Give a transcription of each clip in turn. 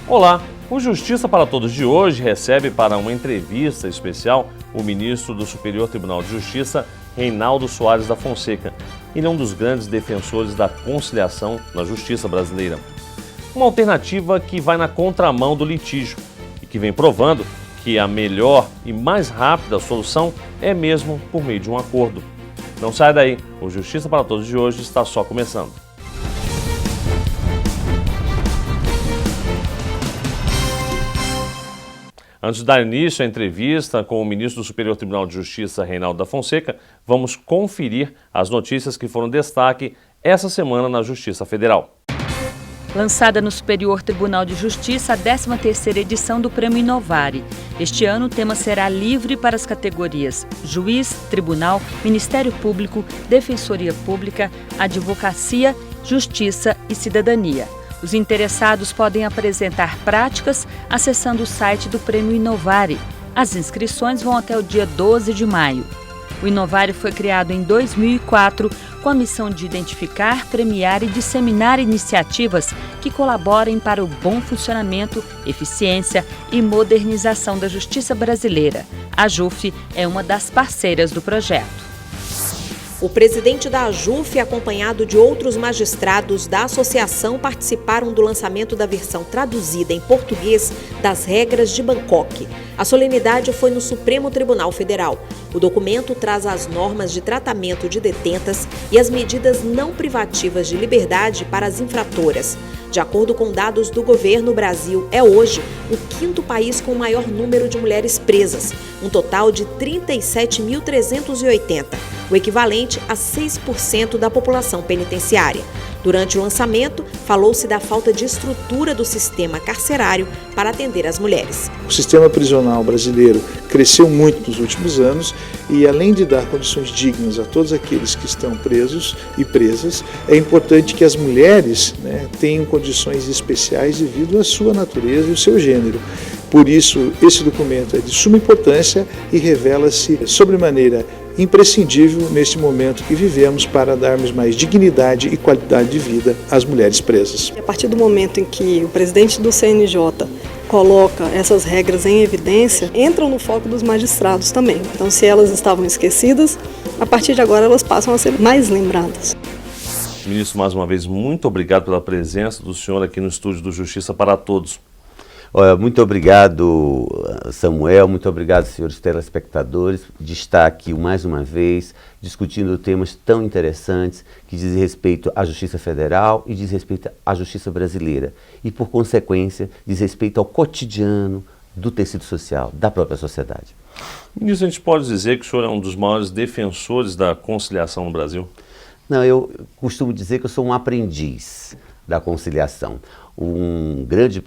Olá, o Justiça para Todos de hoje recebe para uma entrevista especial o ministro do Superior Tribunal de Justiça, Reinaldo Soares da Fonseca. Ele é um dos grandes defensores da conciliação na justiça brasileira. Uma alternativa que vai na contramão do litígio e que vem provando que a melhor e mais rápida solução é mesmo por meio de um acordo. Não sai daí, o Justiça para Todos de hoje está só começando. Antes de dar início à entrevista com o ministro do Superior Tribunal de Justiça, Reinaldo da Fonseca, vamos conferir as notícias que foram destaque essa semana na Justiça Federal. Lançada no Superior Tribunal de Justiça a 13ª edição do Prêmio Inovare. Este ano o tema será livre para as categorias Juiz, Tribunal, Ministério Público, Defensoria Pública, Advocacia, Justiça e Cidadania. Os interessados podem apresentar práticas acessando o site do Prêmio Inovare. As inscrições vão até o dia 12 de maio. O Inovare foi criado em 2004 com a missão de identificar, premiar e disseminar iniciativas que colaborem para o bom funcionamento, eficiência e modernização da justiça brasileira. A AJUF é uma das parceiras do projeto. O presidente da AJUF, acompanhado de outros magistrados da associação, participaram do lançamento da versão traduzida em português das regras de Bangkok. A solenidade foi no Supremo Tribunal Federal. O documento traz as normas de tratamento de detentas e as medidas não privativas de liberdade para as infratoras. De acordo com dados do governo, o Brasil é hoje o 5º país com o maior número de mulheres presas, um total de 37.380, o equivalente a 6% da população penitenciária. Durante o lançamento, falou-se da falta de estrutura do sistema carcerário para atender as mulheres. O sistema prisional brasileiro cresceu muito nos últimos anos e, além de dar condições dignas a todos aqueles que estão presos e presas, é importante que as mulheres tenham condições especiais devido à sua natureza e ao seu gênero. Por isso, esse documento é de suma importância e revela-se sobremaneira imprescindível neste momento que vivemos para darmos mais dignidade e qualidade de vida às mulheres presas. A partir do momento em que o presidente do CNJ coloca essas regras em evidência, entram no foco dos magistrados também. Então, se elas estavam esquecidas, a partir de agora elas passam a ser mais lembradas. Ministro, mais uma vez, muito obrigado pela presença do senhor aqui no estúdio do Justiça para Todos. Muito obrigado, Samuel, muito obrigado, senhores telespectadores, de estar aqui mais uma vez discutindo temas tão interessantes que dizem respeito à Justiça Federal e diz respeito à Justiça Brasileira e, por consequência, diz respeito ao cotidiano do tecido social, da própria sociedade. Ministro, a gente pode dizer que o senhor é um dos maiores defensores da conciliação no Brasil? Não, eu costumo dizer que eu sou um aprendiz da conciliação. Um grande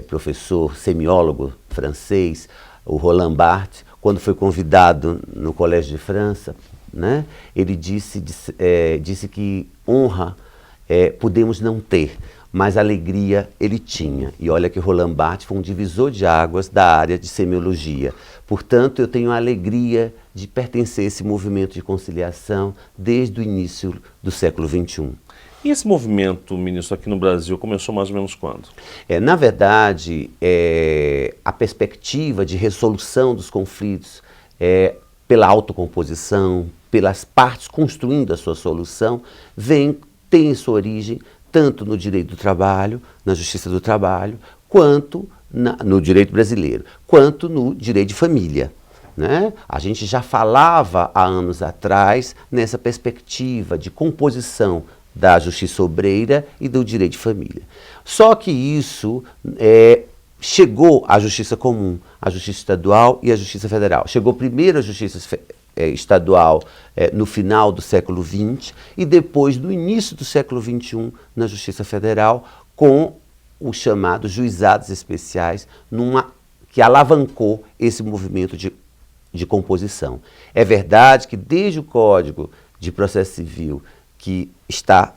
professor semiólogo francês, o Roland Barthes, quando foi convidado no Colégio de França, ele disse que honra podemos não ter, mas alegria ele tinha. E olha que Roland Barthes foi um divisor de águas da área de semiologia. Portanto, eu tenho a alegria de pertencer a esse movimento de conciliação desde o início do século XXI. E esse movimento, ministro, aqui no Brasil começou mais ou menos quando? Na verdade, a perspectiva de resolução dos conflitos pela autocomposição, pelas partes construindo a sua solução, tem sua origem tanto no direito do trabalho, na justiça do trabalho, quanto no direito brasileiro, quanto no direito de família. A gente já falava há anos atrás nessa perspectiva de composição da justiça obreira e do direito de família. Só que isso chegou à justiça comum, à justiça estadual e à justiça federal. Chegou primeiro à justiça estadual no final do século XX e depois, no início do século XXI, na justiça federal, com os chamados juizados especiais, que alavancou esse movimento de composição. É verdade que desde o Código de Processo Civil, que está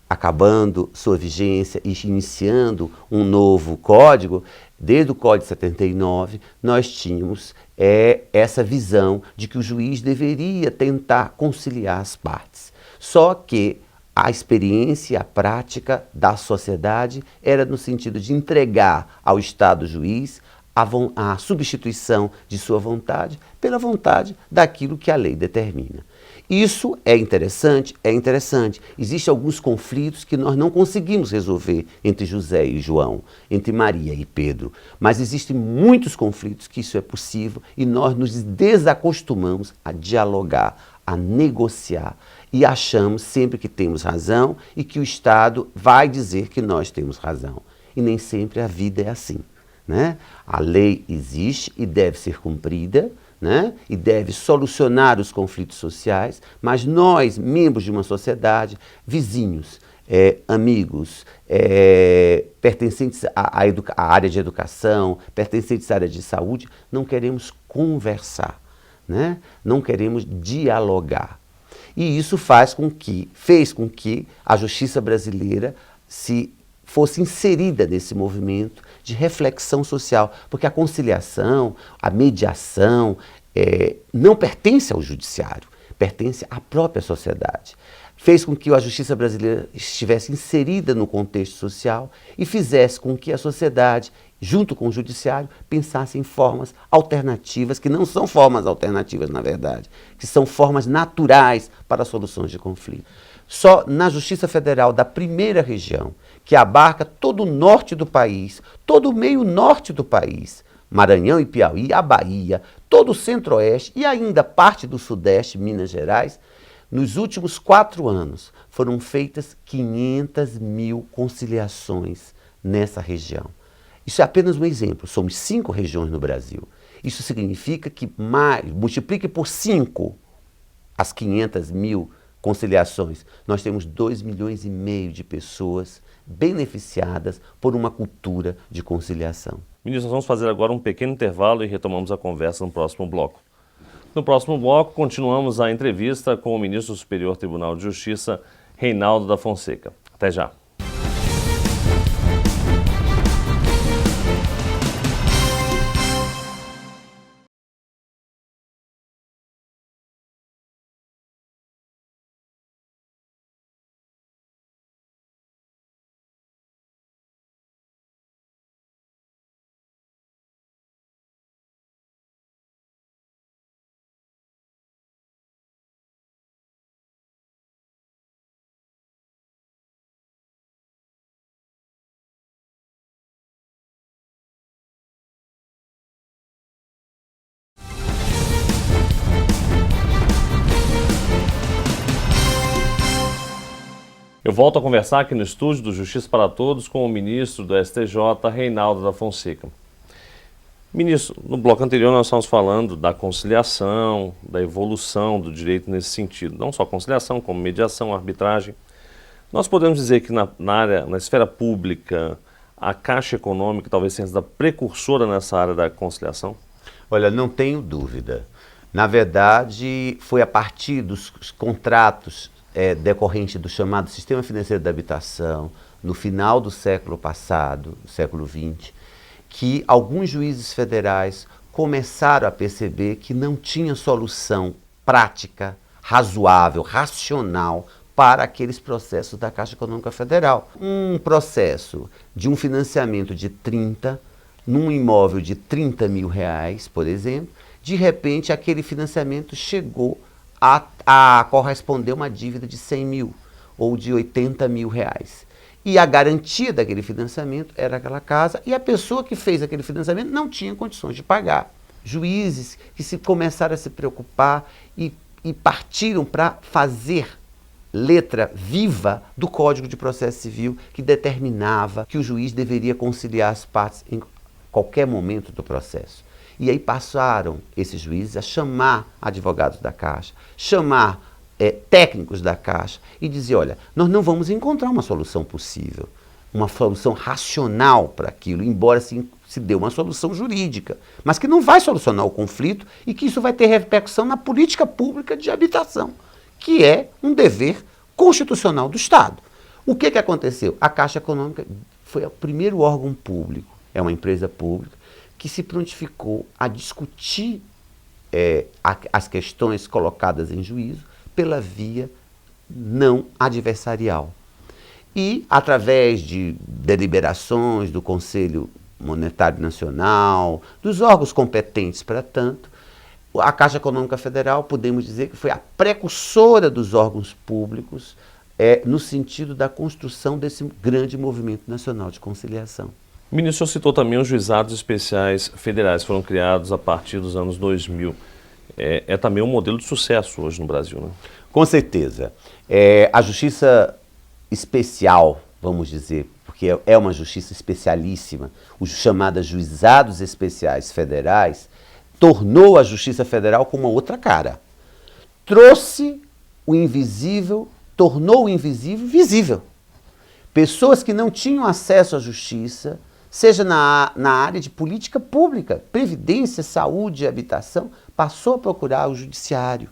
acabando sua vigência e iniciando um novo código, desde o Código de 79, nós tínhamos essa visão de que o juiz deveria tentar conciliar as partes. Só que a experiência, a prática da sociedade era no sentido de entregar ao Estado juiz a substituição de sua vontade pela vontade daquilo que a lei determina. Isso é interessante, é interessante. Existem alguns conflitos que nós não conseguimos resolver entre José e João, entre Maria e Pedro, mas existem muitos conflitos que isso é possível e nós nos desacostumamos a dialogar, a negociar e achamos sempre que temos razão e que o Estado vai dizer que nós temos razão. E nem sempre a vida é assim, né? A lei existe e deve ser cumprida, né? E deve solucionar os conflitos sociais, mas nós, membros de uma sociedade, vizinhos, amigos, pertencentes à área de educação, pertencentes à área de saúde, não queremos conversar, né? Não queremos dialogar. E isso fez com que a justiça brasileira fosse inserida nesse movimento de reflexão social, porque a conciliação, a mediação não pertence ao judiciário, pertence à própria sociedade. Fez com que a justiça brasileira estivesse inserida no contexto social e fizesse com que a sociedade, junto com o judiciário, pensasse em formas alternativas, que não são formas alternativas, na verdade, que são formas naturais para soluções de conflito. Só na Justiça Federal da primeira região, que abarca todo o norte do país, todo o meio norte do país, Maranhão e Piauí, a Bahia, todo o centro-oeste e ainda parte do sudeste, Minas Gerais, nos últimos 4 anos foram feitas 500 mil conciliações nessa região. Isso é apenas um exemplo, somos 5 regiões no Brasil. Isso significa que multiplique por 5 as 500 mil conciliações. Nós temos 2,5 milhões de pessoas beneficiadas por uma cultura de conciliação. Ministro, nós vamos fazer agora um pequeno intervalo e retomamos a conversa no próximo bloco. No próximo bloco, continuamos a entrevista com o ministro do Superior Tribunal de Justiça, Reynaldo da Fonseca. Até já. Eu volto a conversar aqui no estúdio do Justiça para Todos com o ministro do STJ, Reynaldo da Fonseca. Ministro, no bloco anterior nós estávamos falando da conciliação, da evolução do direito nesse sentido. Não só conciliação, como mediação, arbitragem. Nós podemos dizer que na esfera pública, a Caixa Econômica talvez seja a precursora nessa área da conciliação? Olha, não tenho dúvida. Na verdade, foi a partir dos contratos decorrente do chamado Sistema Financeiro da Habitação, no final do século passado, do século XX, que alguns juízes federais começaram a perceber que não tinha solução prática, razoável, racional para aqueles processos da Caixa Econômica Federal. Um processo de um financiamento de 30, num imóvel de 30 mil reais, por exemplo, de repente aquele financiamento chegou a corresponder a uma dívida de 100 mil ou de 80 mil reais. E a garantia daquele financiamento era aquela casa e a pessoa que fez aquele financiamento não tinha condições de pagar. Juízes que começaram a se preocupar e partiram para fazer letra viva do Código de Processo Civil que determinava que o juiz deveria conciliar as partes em qualquer momento do processo. E aí passaram esses juízes a chamar advogados da Caixa, chamar técnicos da Caixa e dizer, olha, nós não vamos encontrar uma solução possível, uma solução racional para aquilo, embora se dê uma solução jurídica, mas que não vai solucionar o conflito e que isso vai ter repercussão na política pública de habitação, que é um dever constitucional do Estado. O que aconteceu? A Caixa Econômica foi o primeiro órgão público, é uma empresa pública, que se prontificou a discutir as questões colocadas em juízo pela via não adversarial. E, através de deliberações do Conselho Monetário Nacional, dos órgãos competentes para tanto, a Caixa Econômica Federal, podemos dizer que foi a precursora dos órgãos públicos no sentido da construção desse grande movimento nacional de conciliação. O ministro citou também os juizados especiais federais, que foram criados a partir dos anos 2000. É também um modelo de sucesso hoje no Brasil, né? Com certeza. A justiça especial, vamos dizer, porque é uma justiça especialíssima, os chamados juizados especiais federais, tornou a Justiça Federal com uma outra cara. Trouxe o invisível, tornou o invisível visível. Pessoas que não tinham acesso à justiça, seja na área de política pública, previdência, saúde, habitação, passou a procurar o judiciário.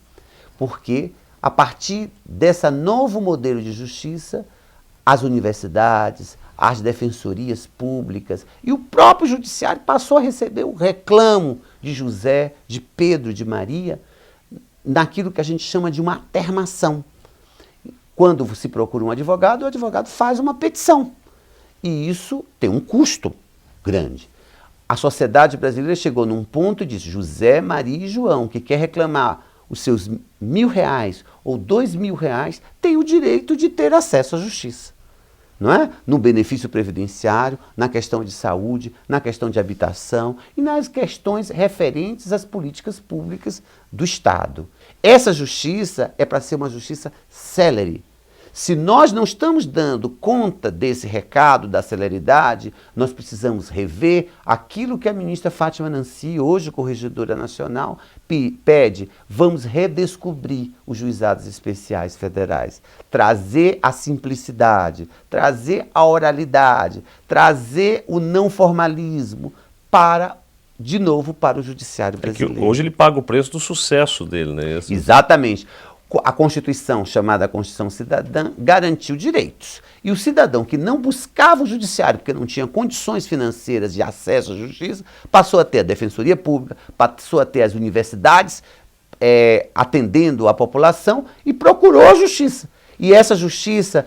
Porque, a partir desse novo modelo de justiça, as universidades, as defensorias públicas e o próprio judiciário passou a receber o reclamo de José, de Pedro, de Maria, naquilo que a gente chama de uma atermação. Quando se procura um advogado, o advogado faz uma petição. E isso tem um custo grande. A sociedade brasileira chegou num ponto e disse: José, Maria e João, que quer reclamar os seus R$1.000 ou R$2.000, tem o direito de ter acesso à justiça. Não é? No benefício previdenciário, na questão de saúde, na questão de habitação e nas questões referentes às políticas públicas do Estado. Essa justiça é para ser uma justiça célere. Se nós não estamos dando conta desse recado, da celeridade, nós precisamos rever aquilo que a ministra Fátima Nancy, hoje corregedora nacional, pede. Vamos redescobrir os juizados especiais federais, trazer a simplicidade, trazer a oralidade, trazer o não formalismo de novo, para o judiciário brasileiro. Hoje ele paga o preço do sucesso dele, né? Exatamente. A Constituição, chamada Constituição Cidadã, garantiu direitos. E o cidadão que não buscava o judiciário, porque não tinha condições financeiras de acesso à justiça, passou a ter a Defensoria Pública, passou a ter as universidades atendendo a população e procurou a justiça. E essa justiça,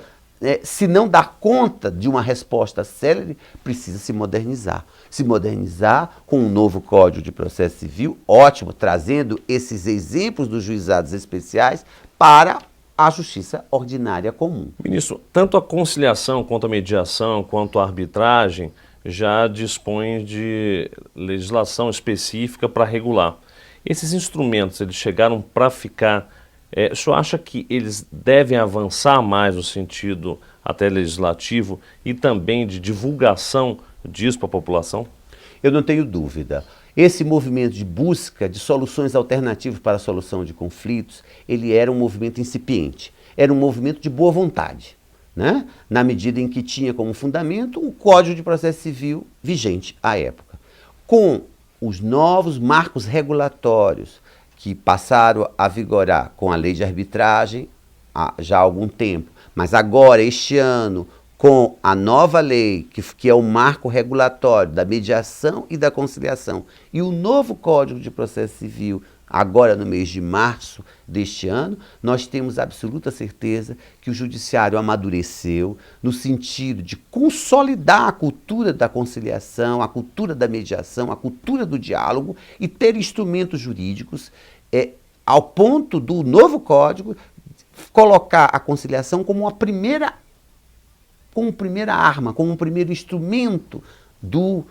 se não dá conta de uma resposta célere, precisa se modernizar. Se modernizar com um novo Código de Processo Civil, ótimo, trazendo esses exemplos dos juizados especiais para a justiça ordinária comum. Ministro, tanto a conciliação quanto a mediação, quanto a arbitragem, já dispõem de legislação específica para regular. Esses instrumentos, eles chegaram para ficar. O senhor acha que eles devem avançar mais no sentido até legislativo e também de divulgação disso para a população? Eu não tenho dúvida. Esse movimento de busca de soluções alternativas para a solução de conflitos, ele era um movimento incipiente, era um movimento de boa vontade, né? Na medida em que tinha como fundamento o Código de Processo Civil vigente à época. Com os novos marcos regulatórios que passaram a vigorar com a lei de arbitragem já há algum tempo, mas agora, este ano, com a nova lei, que é o marco regulatório da mediação e da conciliação, e o novo Código de Processo Civil, agora no mês de março deste ano, nós temos absoluta certeza que o judiciário amadureceu no sentido de consolidar a cultura da conciliação, a cultura da mediação, a cultura do diálogo e ter instrumentos jurídicos ao ponto do novo Código colocar a conciliação como uma primeira arma, como um primeiro instrumento do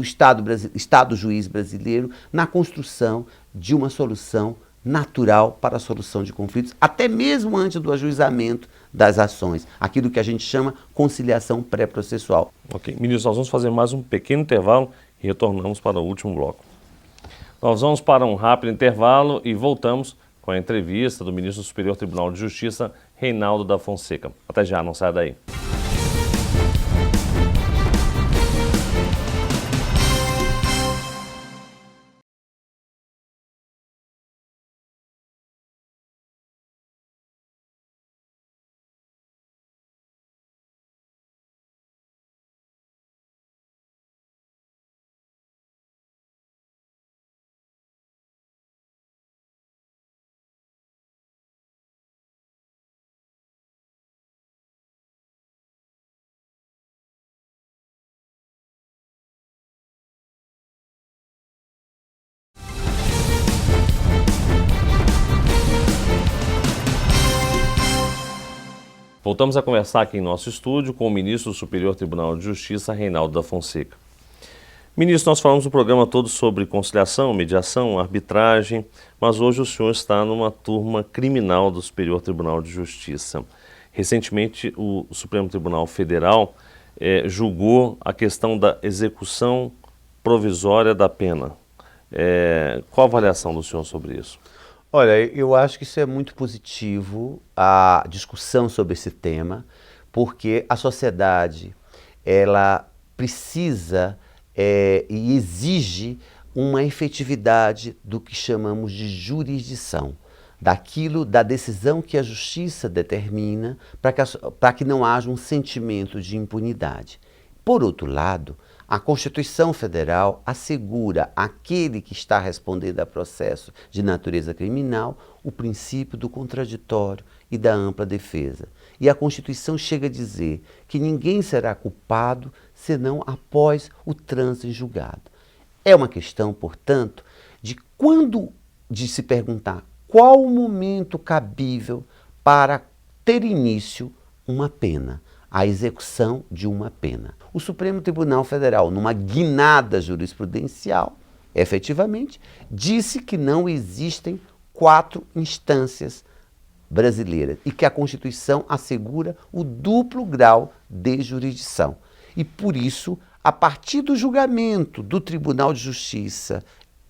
Estado juiz brasileiro na construção de uma solução natural para a solução de conflitos, até mesmo antes do ajuizamento das ações, aquilo que a gente chama conciliação pré-processual. Ok, ministro, nós vamos fazer mais um pequeno intervalo e retornamos para o último bloco. Nós vamos para um rápido intervalo e voltamos com a entrevista do ministro do Superior Tribunal de Justiça, Reinaldo da Fonseca. Até já, não saia daí. Voltamos a conversar aqui em nosso estúdio com o ministro do Superior Tribunal de Justiça, Reinaldo da Fonseca. Ministro, nós falamos no programa todo sobre conciliação, mediação, arbitragem, mas hoje o senhor está numa turma criminal do Superior Tribunal de Justiça. Recentemente, o Supremo Tribunal Federal julgou a questão da execução provisória da pena. Qual a avaliação do senhor sobre isso? Olha, eu acho que isso é muito positivo, a discussão sobre esse tema, porque a sociedade, ela precisa e exige uma efetividade do que chamamos de jurisdição, da decisão que a justiça determina para que não haja um sentimento de impunidade. Por outro lado, a Constituição Federal assegura àquele que está respondendo a processo de natureza criminal o princípio do contraditório e da ampla defesa. E a Constituição chega a dizer que ninguém será culpado senão após o trânsito em julgado. É uma questão, portanto, de se perguntar qual o momento cabível para ter início uma pena, a execução de uma pena. O Supremo Tribunal Federal, numa guinada jurisprudencial, efetivamente, disse que não existem 4 instâncias brasileiras e que a Constituição assegura o duplo grau de jurisdição. E por isso, a partir do julgamento do Tribunal de Justiça,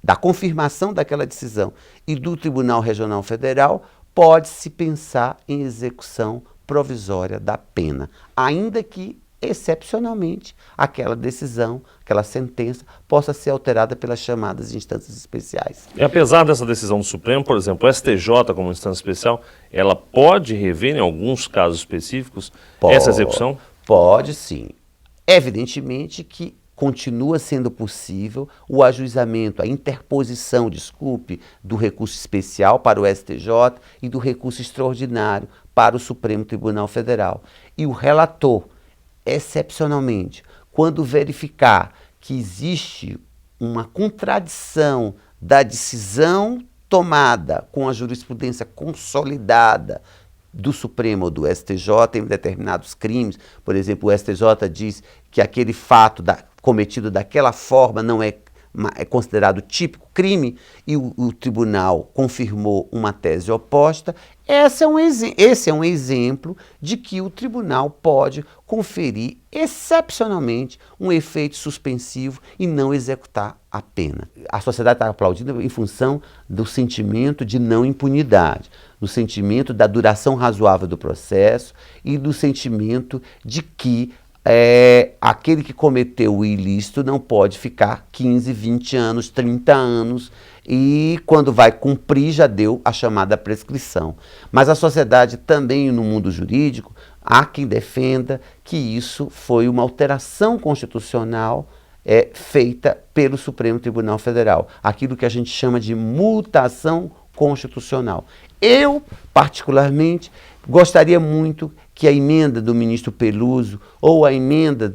da confirmação daquela decisão e do Tribunal Regional Federal, pode-se pensar em execução provisória da pena, ainda que, excepcionalmente, aquela decisão, aquela sentença, possa ser alterada pelas chamadas instâncias especiais. E apesar dessa decisão do Supremo, por exemplo, o STJ como instância especial, ela pode rever em alguns casos específicos essa execução? Pode sim. Evidentemente que continua sendo possível o ajuizamento, a interposição, do recurso especial para o STJ e do recurso extraordinário para o Supremo Tribunal Federal. E o relator, excepcionalmente, quando verificar que existe uma contradição da decisão tomada com a jurisprudência consolidada do Supremo ou do STJ em determinados crimes, por exemplo, o STJ diz que aquele fato cometido daquela forma não é considerado típico crime e o tribunal confirmou uma tese oposta, esse é um exemplo de que o tribunal pode conferir excepcionalmente um efeito suspensivo e não executar a pena. A sociedade está aplaudindo em função do sentimento de não impunidade, do sentimento da duração razoável do processo e do sentimento de que aquele que cometeu o ilícito não pode ficar 15, 20 anos, 30 anos e quando vai cumprir já deu a chamada prescrição. Mas a sociedade também no mundo jurídico, há quem defenda que isso foi uma alteração constitucional feita pelo Supremo Tribunal Federal, aquilo que a gente chama de mutação constitucional. Eu, particularmente, gostaria muito que a emenda do ministro Peluso ou a emenda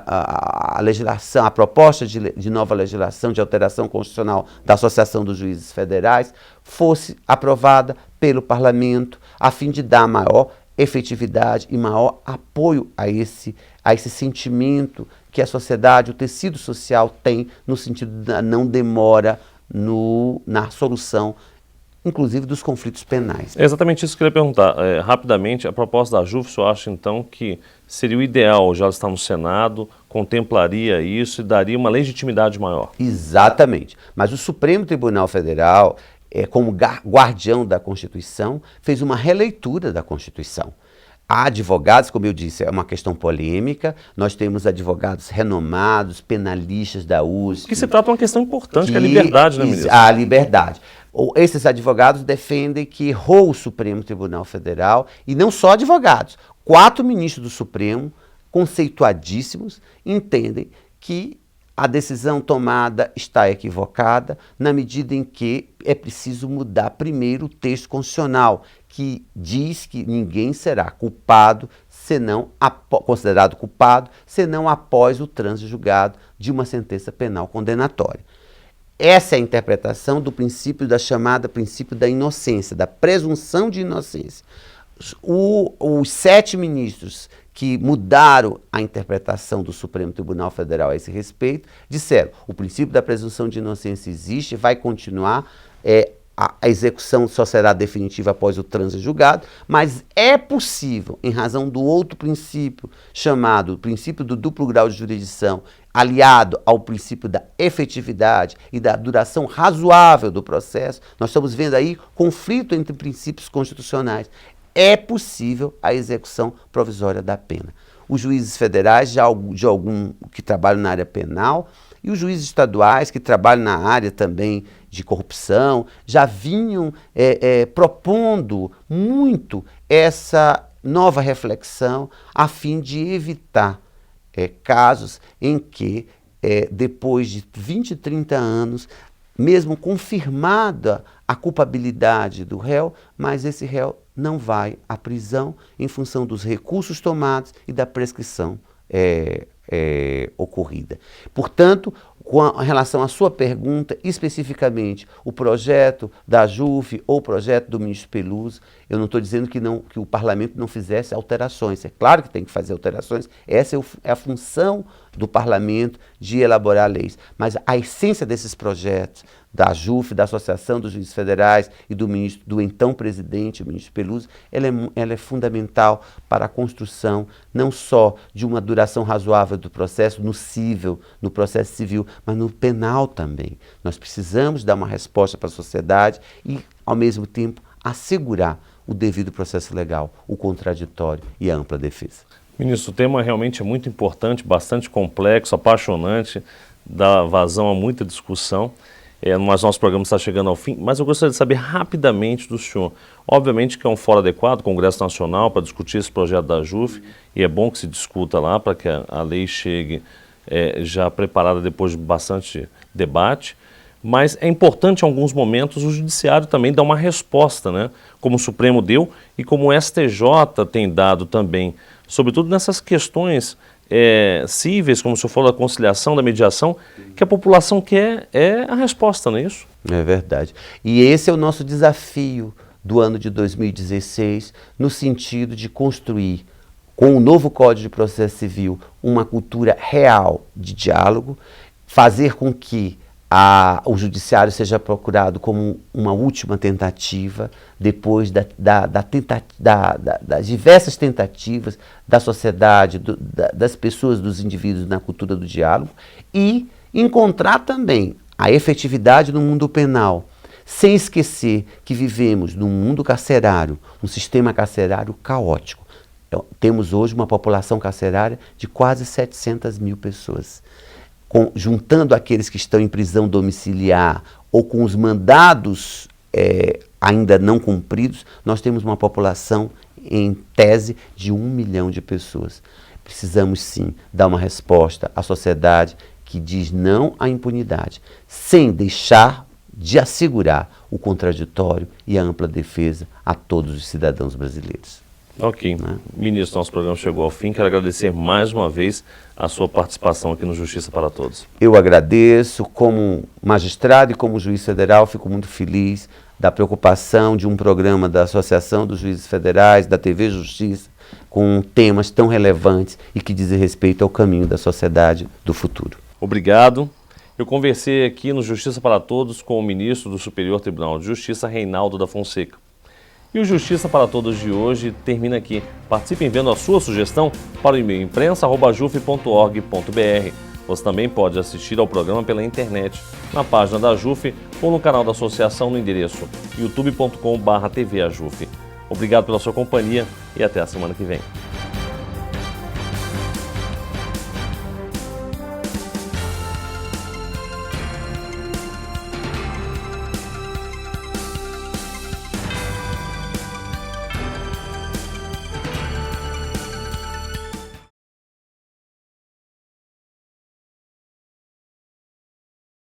a legislação, a proposta de nova legislação de alteração constitucional da Associação dos Juízes Federais fosse aprovada pelo Parlamento a fim de dar maior efetividade e maior apoio a esse sentimento que a sociedade, o tecido social tem no sentido da não demora na solução inclusive dos conflitos penais. É exatamente isso que eu queria perguntar. Rapidamente, a proposta da AJUF, o senhor acha então que seria o ideal, já está no Senado, contemplaria isso e daria uma legitimidade maior? Exatamente. Mas o Supremo Tribunal Federal, como guardião da Constituição, fez uma releitura da Constituição. Há advogados, como eu disse, é uma questão polêmica, nós temos advogados renomados, penalistas da USP. Que se trata de uma questão importante, que é a liberdade, né, ministro? A liberdade. Esses advogados defendem que errou o Supremo Tribunal Federal, e não só advogados, 4 ministros do Supremo, conceituadíssimos, entendem que a decisão tomada está equivocada na medida em que é preciso mudar primeiro o texto constitucional, que diz que ninguém será culpado, considerado culpado, senão após o trânsito julgado de uma sentença penal condenatória. Essa é a interpretação do princípio da chamada princípio da inocência, da presunção de inocência. os 7 ministros que mudaram a interpretação do Supremo Tribunal Federal a esse respeito, disseram: o princípio da presunção de inocência existe, vai continuar, a execução só será definitiva após o trânsito julgado, mas é possível, em razão do outro princípio, chamado princípio do duplo grau de jurisdição, aliado ao princípio da efetividade e da duração razoável do processo, nós estamos vendo aí conflito entre princípios constitucionais. É possível a execução provisória da pena. Os juízes federais, que trabalham na área penal, e os juízes estaduais, que trabalham na área também de corrupção, já vinham propondo muito essa nova reflexão a fim de evitar casos em que, depois de 20, 30 anos, mesmo confirmada a culpabilidade do réu, mas esse réu não vai à prisão em função dos recursos tomados e da prescrição ocorrida. Portanto, com relação à sua pergunta, especificamente o projeto da AJUF ou o projeto do ministro Peluso, eu não estou dizendo que o parlamento não fizesse alterações. É claro que tem que fazer alterações, essa é a função do parlamento de elaborar leis. Mas a essência desses projetos, da AJUF, da Associação dos Juízes Federais e do então presidente, o ministro Peluso, ela é fundamental para a construção não só de uma duração razoável do processo no processo civil, mas no penal também. Nós precisamos dar uma resposta para a sociedade e, ao mesmo tempo, assegurar o devido processo legal, o contraditório e a ampla defesa. Ministro, o tema realmente é muito importante, bastante complexo, apaixonante, dá vazão a muita discussão. Mas nosso programa está chegando ao fim, mas eu gostaria de saber rapidamente do senhor. Obviamente que é um fórum adequado, Congresso Nacional, para discutir esse projeto da AJUF, e é bom que se discuta lá para que a lei chegue já preparada depois de bastante debate. Mas é importante, em alguns momentos, o Judiciário também dar uma resposta, né? Como o Supremo deu e como o STJ tem dado também, sobretudo nessas questões cíveis, como o senhor falou, da conciliação, da mediação, que a população quer a resposta, não é isso? É verdade. E esse é o nosso desafio do ano de 2016, no sentido de construir, com o novo Código de Processo Civil, uma cultura real de diálogo, fazer com que o judiciário seja procurado como uma última tentativa, depois das diversas tentativas da sociedade, das pessoas, dos indivíduos na cultura do diálogo, e encontrar também a efetividade no mundo penal, sem esquecer que vivemos num mundo carcerário, um sistema carcerário caótico. Então, temos hoje uma população carcerária de quase 700 mil pessoas. Juntando aqueles que estão em prisão domiciliar ou com os mandados ainda não cumpridos, nós temos uma população, em tese, de 1 milhão de pessoas. Precisamos, sim, dar uma resposta à sociedade que diz não à impunidade, sem deixar de assegurar o contraditório e a ampla defesa a todos os cidadãos brasileiros. Ok. Ministro, nosso programa chegou ao fim. Quero agradecer mais uma vez a sua participação aqui no Justiça para Todos. Eu agradeço. Como magistrado e como juiz federal, fico muito feliz da preocupação de um programa da Associação dos Juízes Federais, da TV Justiça, com temas tão relevantes e que dizem respeito ao caminho da sociedade do futuro. Obrigado. Eu conversei aqui no Justiça para Todos com o ministro do Superior Tribunal de Justiça, Reinaldo da Fonseca. E o Justiça para Todos de hoje termina aqui. Participe enviando a sua sugestão para o e-mail imprensa@juf.org.br. Você também pode assistir ao programa pela internet, na página da AJUF ou no canal da associação no endereço youtube.com/tvajuf. Obrigado pela sua companhia e até a semana que vem.